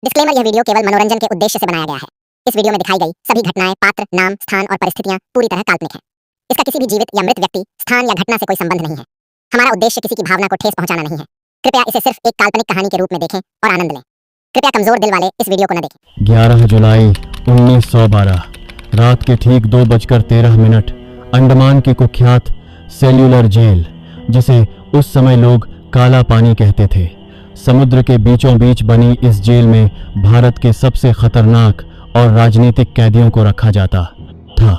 Disclaimer, यह video केवल मनोरंजन के उद्देश्य से बनाया गया है। इस वीडियो में दिखाई गई सभी घटनाएं, पात्र, नाम, स्थान और परिस्थितियां पूरी तरह काल्पनिक हैं। इसका किसी भी जीवित या मृत व्यक्ति, स्थान या घटना से कोई संबंध नहीं है। हमारा उद्देश्य किसी की भावना को ठेस पहुंचाना नहीं है। कृपया इसे सिर्फ एक काल्पनिक कहानी के रूप में देखें और आनंद लें। कृपया कमजोर दिल वाले इस वीडियो को न देखें। 11 जुलाई 1912 रात के ठीक 2:13 अंडमान की कुख्यात सेल्यूलर जेल, जिसे उस समय लोग काला पानी कहते थे, समुद्र के बीचों बीच बनी इस जेल में भारत के सबसे खतरनाक और राजनीतिक कैदियों को रखा जाता था।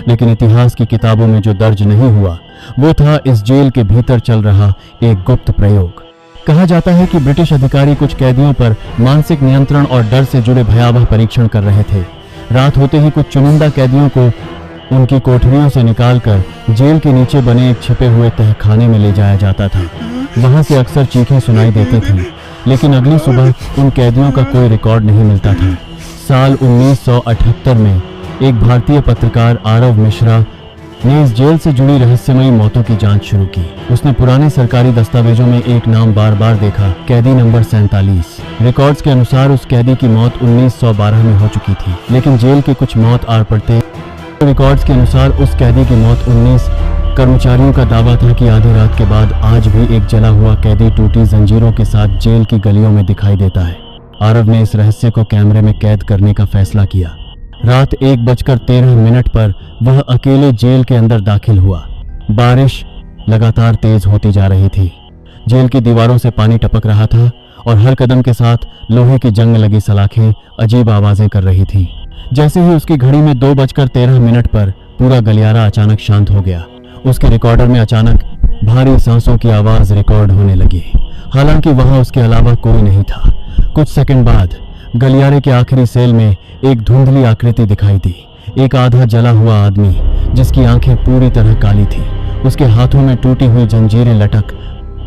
लेकिन इतिहास की किताबों में जो दर्ज नहीं हुआ वो था इस जेल के भीतर चल रहा एक गुप्त प्रयोग। कहा जाता है कि ब्रिटिश अधिकारी कुछ कैदियों पर मानसिक नियंत्रण और डर से जुड़े भयावह परीक्षण कर रहे थे। रात होते ही कुछ चुनिंदा कैदियों को उनकी कोठरियों से निकालकर जेल के नीचे बने एक छिपे हुए तहखाने में ले जाया जाता था। वहां से अक्सर चीखें सुनाई देती थीं, लेकिन अगली सुबह उन कैदियों का कोई रिकॉर्ड नहीं मिलता था। साल 1978 में एक भारतीय पत्रकार आरव मिश्रा ने इस जेल से जुड़ी रहस्यमयी मौतों की जांच शुरू की। उसने पुराने सरकारी दस्तावेजों में एक नाम बार बार देखा, कैदी नंबर 47। रिकॉर्ड्स के अनुसार उस कैदी की मौत 1912 में हो चुकी थी, लेकिन जेल के कुछ मौत आर पड़ते। रिकॉर्ड्स के अनुसार उस कैदी की मौत 19 कर्मचारियों का दावा था कि आधी रात के बाद आज भी एक जला हुआ कैदी टूटी जंजीरों के साथ जेल की गलियों में दिखाई देता है। आरव ने इस रहस्य को कैमरे में कैद करने का फैसला किया। रात 1:13 पर वह अकेले जेल के अंदर दाखिल हुआ। बारिश लगातार तेज होती जा रही थी। जेल की दीवारों से पानी टपक रहा था और हर कदम के साथ लोहे की जंग लगी सलाखें अजीब आवाजें कर रही थीं। जैसे ही उसकी घड़ी में 2:13 पर पूरा गलियारा अचानक शांत हो गया। उसके रिकॉर्डर में अचानक भारी सांसों की आवाज रिकॉर्ड होने लगी। हालांकि वहां उसके अलावा कोई नहीं था। कुछ सेकंड बाद गलियारे के आखिरी सेल में एक धुंधली आकृति दिखाई दी। एक आधा जला हुआ आदमी जिसकी आंखें पूरी तरह काली थी। उसके हाथों में टूटी हुई जंजीरें लटक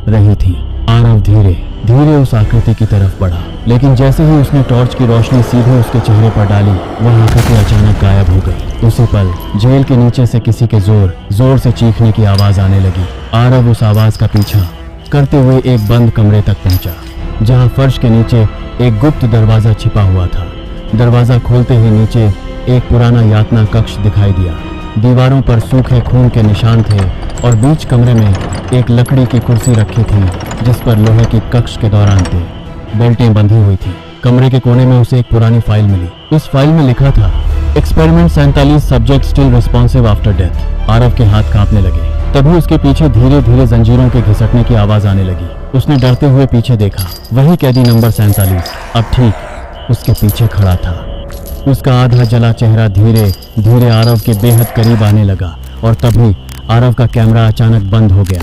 रही थी। आरव धीरे धीरे उस आकृति की तरफ बढ़ा, लेकिन जैसे ही उसने टॉर्च की रोशनी सीधे उसके चेहरे पर डाली, वह आकृति अचानक गायब हो गई। उसी पल जेल के नीचे से किसी के जोर से चीखने की आवाज आने लगी। आरव उस आवाज का पीछा करते हुए एक बंद कमरे तक पहुंचा, जहां फर्श के नीचे एक गुप्त दरवाजा छिपा हुआ था। दरवाजा खोलते ही नीचे एक पुराना यातना कक्ष दिखाई दिया। दीवारों पर सूखे खून के निशान थे और बीच कमरे में एक लकड़ी की कुर्सी रखी थी, जिस पर लोहे की कक्ष के दौरान बेल्टें बंधी हुई थी। कमरे के कोने में उसे एक पुरानी फाइल मिली। उस फाइल में लिखा था, experiment 47 subject still responsive after death. Aarav के हाथ कांपने लगे। तभी उसके पीछे धीरे धीरे जंजीरों के घिसटने की आवाज आने लगी। उसने डरते हुए पीछे देखा। वही कैदी नंबर 47 अब ठीक उसके पीछे खड़ा था। उसका आधा जला चेहरा धीरे धीरे आरव के बेहद करीब आने लगा और तभी आरव का कैमरा अचानक बंद हो गया।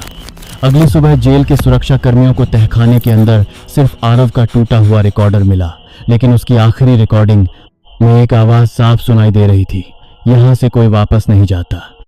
अगली सुबह जेल के सुरक्षा कर्मियों को तहखाने के अंदर सिर्फ आरव का टूटा हुआ रिकॉर्डर मिला, लेकिन उसकी आखिरी रिकॉर्डिंग में एक आवाज साफ सुनाई दे रही थी, यहाँ से कोई वापस नहीं जाता।